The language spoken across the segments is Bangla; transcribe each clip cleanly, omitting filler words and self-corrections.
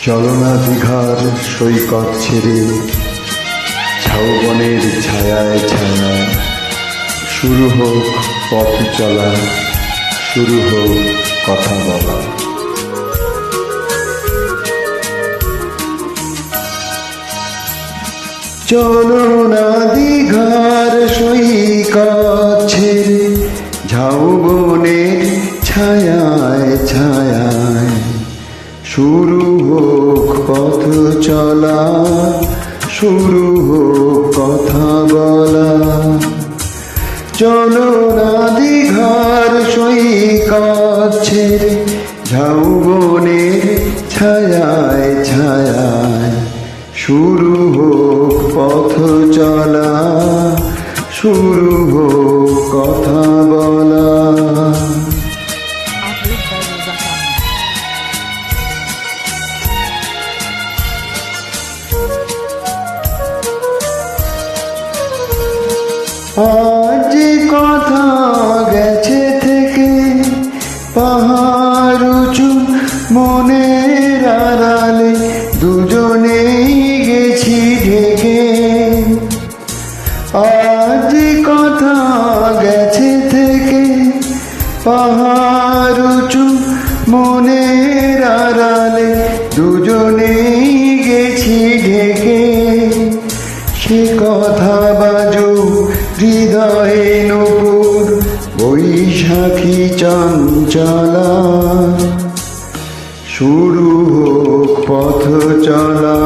চলনা দীঘার সৈকত ছেড়ে ঝাউবনের ছায়ায় ছায়ায় শুরু হোক পথ চলা, শুরু হোক কথা বলা। চলনা দীঘার সৈকত ছেড়ে ঝাউবনের ছায়ায় ছায়ায় শুরু হোক পথ চলা, শুরু হোক কথা বলা। চলো না দীঘার সৈকত ছেড়ে ঝাউবনের ছায়ায় ছায়ায় শুরু হোক পথ চলা, শুরু হোক কথা বলা। আজ কথা গেছে থেকে পাহাড় উঁচু মনের আড়ালে দুজনেই গেছি ঢেকে। আজ কথা গেছে থেকে পাহাড় উঁচু মনের আড়ালে দুজনেই গেছি ঢেকে। সে কথা বাজো হৃদয়ে নূপুর বৈশাখী চঞ্চলা, শুরু হোক পথ চলা,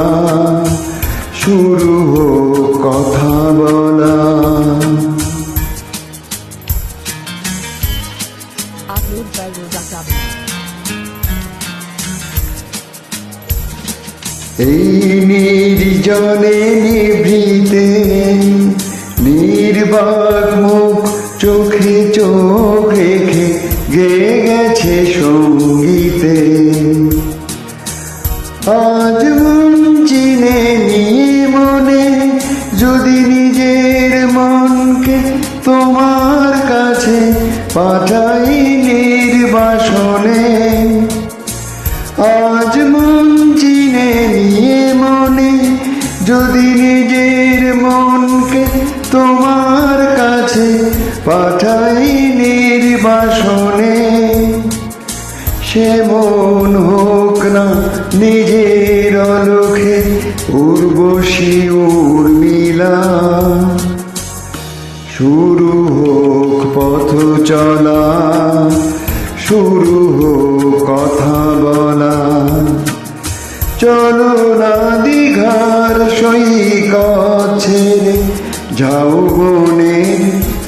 শুরু হোক কথা বলা। এই নির্জনে নিভৃতে নির্বাক মুখ চোখে চোখ রেখে গেয়ে গেছে সঙ্গীতে। আজ মন চিনে নিয়ে মনে যদি নিজের মনকে তোমার কাছে পাঠাই নির্বাসনে। আজ মন চিনে নিয়ে মনে যদি নিজের মনকে তোমার কাছে পাঠাই নির্বাসনে। সে মন হোক না নিজের অলখে উর্বশী উর্মিলা, শুরু হোক পথ চলা, শুরু হোক কথা বলা। চলো না দীঘার সৈকত ছেড়ে ঝাউবনের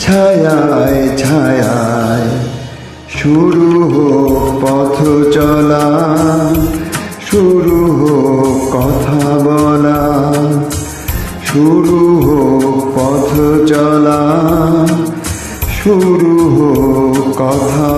ছায়ায় ছায়ায় শুরু হোক পথ চলা, শুরু হোক কথা বলা। শুরু হোক পথ চলা, শুরু হোক কথা